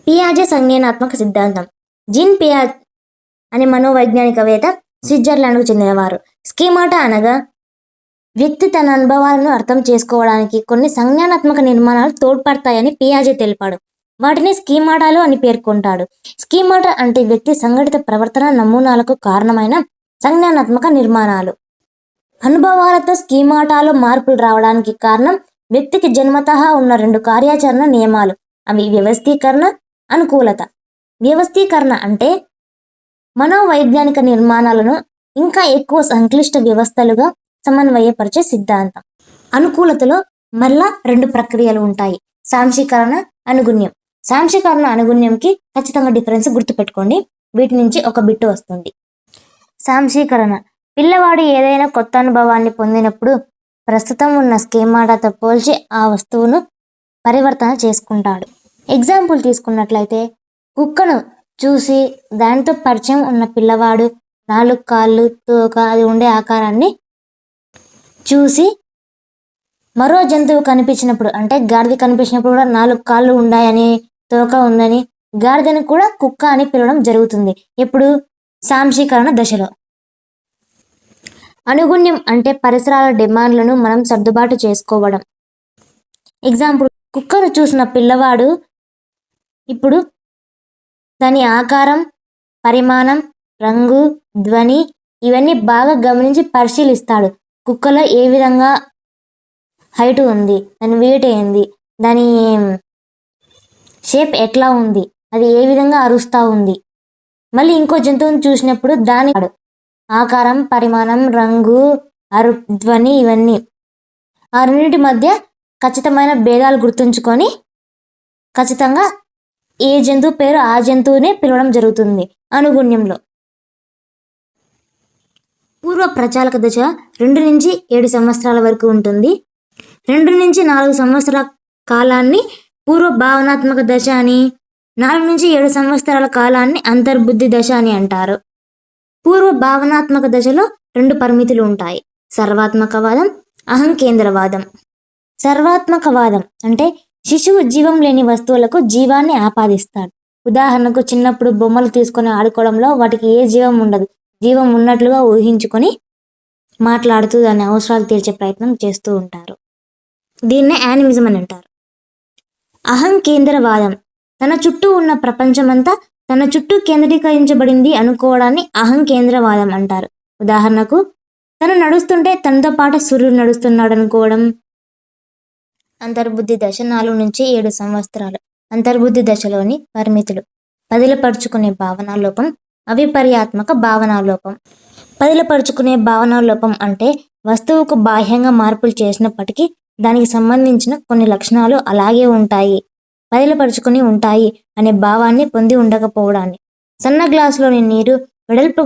పియాజే సంజ్ఞానాత్మక సిద్ధాంతం. జీన్ పియాజే అనే మనోవైజ్ఞానికవేత్త స్విట్జర్లాండ్కు చెందినవారు. స్కీమాటా అనగా వ్యక్తి తన అనుభవాలను అర్థం చేసుకోవడానికి కొన్ని సంజ్ఞానాత్మక నిర్మాణాలు తోడ్పడతాయని పియాజే తెలిపాడు. వాటిని స్కీమాటాలు అని పేర్కొంటాడు. స్కీమాటా అంటే వ్యక్తి సంఘటిత ప్రవర్తన నమూనాలకు కారణమైన సంజ్ఞానాత్మక నిర్మాణాలు. అనుభవాలతో స్కీమాటాలో మార్పులు రావడానికి కారణం వ్యక్తికి జన్మతః ఉన్న 2 కార్యాచరణ నియమాలు. అవి వ్యవస్థీకరణ, అనుకూలత. వ్యవస్థీకరణ అంటే మనోవైజ్ఞానిక నిర్మాణాలను ఇంకా ఎక్కువ సంక్లిష్ట వ్యవస్థలుగా సమన్వయపరిచే సిద్ధాంతం. అనుకూలతలో మళ్ళా 2 ప్రక్రియలు ఉంటాయి: సాంశీకరణ, అనుగుణ్యం. సాంశీకరణ, అనుగుణ్యంకి ఖచ్చితంగా డిఫరెన్స్ గుర్తుపెట్టుకోండి. వీటి నుంచి ఒక బిట్టు వస్తుంది. సాంశీకరణ: పిల్లవాడు ఏదైనా కొత్త అనుభవాన్ని పొందినప్పుడు ప్రస్తుతం ఉన్న స్కీమాటాతో పోల్చి ఆ వస్తువును పరివర్తన చేసుకుంటాడు. ఎగ్జాంపుల్ తీసుకున్నట్లయితే, కుక్కను చూసి దానితో పరిచయం ఉన్న పిల్లవాడు 4 కాళ్ళు, తోక, అది ఉండే ఆకారాన్ని చూసి మరో జంతువు కనిపించినప్పుడు, అంటే గాడిద కనిపించినప్పుడు కూడా 4 కాళ్ళు ఉన్నాయని, తోక ఉందని గాడిదని కూడా కుక్క అని పిలవడం జరుగుతుంది. ఇప్పుడు సాంశీకరణ దశలో. అనుగుణ్యం అంటే పరిసరాల డిమాండ్లను మనం సర్దుబాటు చేసుకోవడం. ఎగ్జాంపుల్, కుక్కను చూసిన పిల్లవాడు ఇప్పుడు దాని ఆకారం, పరిమాణం, రంగు, ధ్వని ఇవన్నీ బాగా గమనించి పరిశీలిస్తాడు. కుక్కలో ఏ విధంగా హైట్ ఉంది, దాని వెయిట్ ఏంది, దాని షేప్ ఎట్లా ఉంది, అది ఏ విధంగా అరుస్తూ ఉంది. మళ్ళీ ఇంకో జంతువుని చూసినప్పుడు దాని ఆకారం, పరిమాణం, రంగు, ధ్వని ఇవన్నీ ఆ రెండింటి మధ్య ఖచ్చితమైన భేదాలు గుర్తుంచుకొని ఖచ్చితంగా ఏ జంతువు పేరు ఆ జంతువునే పిలవడం జరుగుతుంది అనుగుణ్యంలో. పూర్వ ప్రచాలక దశ 2 నుంచి 7 సంవత్సరాల వరకు ఉంటుంది. 2 నుంచి 4 సంవత్సరాల కాలాన్ని పూర్వ భావనాత్మక దశ అని, 4 నుంచి 7 సంవత్సరాల కాలాన్ని అంతర్బుద్ధి దశ అని అంటారు. పూర్వ భావనాత్మక దశలో 2 పరిమితులు ఉంటాయి: సర్వాత్మకవాదం, అహంకేంద్రవాదం. సర్వాత్మకవాదం అంటే శిశువు జీవం లేని వస్తువులకు జీవాన్ని ఆపాదిస్తాడు. ఉదాహరణకు, చిన్నప్పుడు బొమ్మలు తీసుకొని ఆడుకోవడంలో వాటికి ఏ జీవం ఉండదు, జీవం ఉన్నట్లుగా ఊహించుకొని మాట్లాడుతూ దాని అవసరాలు తీర్చే ప్రయత్నం చేస్తూ ఉంటారు. దీన్నే యానిమిజం అని అంటారు. అహంకేంద్రవాదం తన చుట్టూ ఉన్న ప్రపంచమంతా తన చుట్టూ కేంద్రీకరించబడింది అనుకోవడాన్ని అహంకేంద్రవాదం అంటారు. ఉదాహరణకు, తను నడుస్తుంటే తనతో పాటు సూర్యుడు నడుస్తున్నాడు అనుకోవడం. అంతర్బుద్ధి దశ 4 నుంచి 7 సంవత్సరాలు. అంతర్బుద్ధి దశలోని పరిమితులు: పదిలపరుచుకునే భావనాలోపం, అవిపర్యాత్మక భావనాలోపం. పదిలపరుచుకునే భావనాలోపం అంటే వస్తువుకు బాహ్యంగా మార్పులు చేసినప్పటికీ దానికి సంబంధించిన కొన్ని లక్షణాలు అలాగే ఉంటాయి, పదిలపరుచుకుని ఉంటాయి అనే భావాన్ని పొంది ఉండకపోవడాన్ని. సన్న గ్లాసులోని నీరు వెడల్పు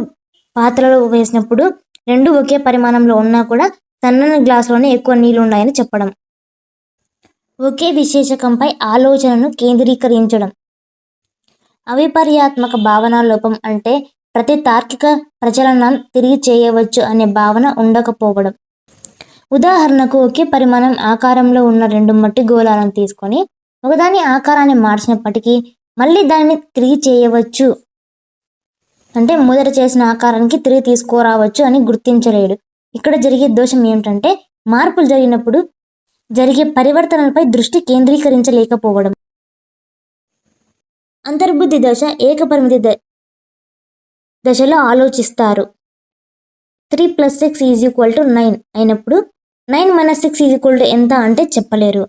పాత్రలో వేసినప్పుడు 2 ఒకే పరిమాణంలో ఉన్నా కూడా సన్నని గ్లాసులోనే ఎక్కువ నీళ్లు ఉన్నాయని చెప్పడం. ఒకే విశేషకంపై ఆలోచనను కేంద్రీకరించడం. అవిపర్యాత్మక భావనాలోపం అంటే ప్రతి తార్కిక ప్రచలనం తిరిగి చేయవచ్చు అనే భావన ఉండకపోవడం. ఉదాహరణకు, ఒకే పరిమాణం ఆకారంలో ఉన్న 2 మట్టి గోళాలను తీసుకొని ఒకదాని ఆకారాన్ని మార్చినప్పటికీ మళ్ళీ దానిని తిరిగి చేయవచ్చు, అంటే మొదట చేసిన ఆకారానికి తిరిగి తీసుకురావచ్చు అని గుర్తించలేడు. ఇక్కడ జరిగే దోషం ఏమిటంటే మార్పులు జరిగినప్పుడు జరిగే పరివర్తనలపై దృష్టి కేంద్రీకరించలేకపోవడం. అంతర్బుద్ధి దశ ఏకపరిమితి దశలో ఆలోచిస్తారు. 3 + 6 = 9 అయినప్పుడు 9 - 6 ఎంత అంటే చెప్పలేరు.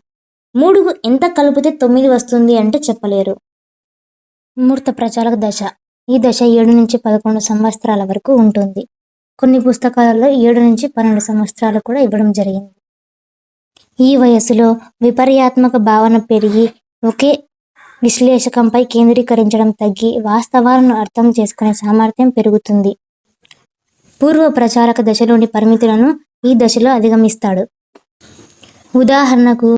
3 ఎంత కలిపితే 9 వస్తుంది అంటే చెప్పలేరు. మూర్త ప్రచాలక దశ. ఈ దశ 7 నుంచి 11 సంవత్సరాల వరకు ఉంటుంది. కొన్ని పుస్తకాలలో 7 నుంచి 12 సంవత్సరాలు కూడా ఇవ్వడం జరిగింది. ఈ వయస్సులో విపర్యాత్మక భావన పెరిగి ఒకే విశ్లేషకంపై కేంద్రీకరించడం తగ్గి వాస్తవాలను అర్థం చేసుకునే సామర్థ్యం పెరుగుతుంది. పూర్వ ప్రచాలక దశలోని పరిమితులను ఈ దశలో అధిగమిస్తాడు. ఉదాహరణకు,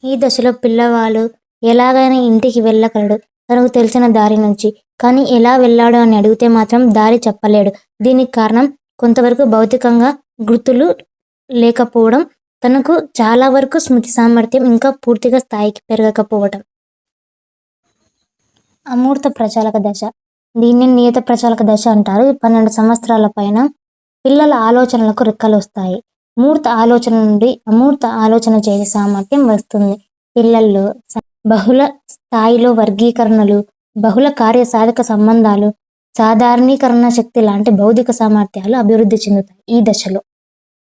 ఈ దశలో పిల్లవాడు ఎలాగైనా ఇంటికి వెళ్ళగలడు తనకు తెలిసిన దారి నుంచి, కానీ ఎలా వెళ్ళాడు అని అడిగితే మాత్రం దారి చెప్పలేడు. దీనికి కారణం కొంతవరకు భౌతికంగా గుర్తులు లేకపోవడం, తనకు చాలా వరకు స్మృతి సామర్థ్యం ఇంకా పూర్తిగా స్థాయికి పెరగకపోవటం. అమూర్త ప్రచాలక దశ. దీన్ని నియత ప్రచాలక దశ అంటారు. 12 సంవత్సరాల పైన పిల్లల ఆలోచనలకు రెక్కలొస్తాయి. మూర్త ఆలోచన నుండి అమూర్త ఆలోచన చేసే సామర్థ్యం వస్తుంది. పిల్లల్లో బహుళ స్థాయిలో వర్గీకరణలు, బహుళ కార్యసాధక సంబంధాలు, సాధారణీకరణ శక్తి లాంటి బౌద్ధిక సామర్థ్యాలు అభివృద్ధి చెందుతాయి ఈ దశలో.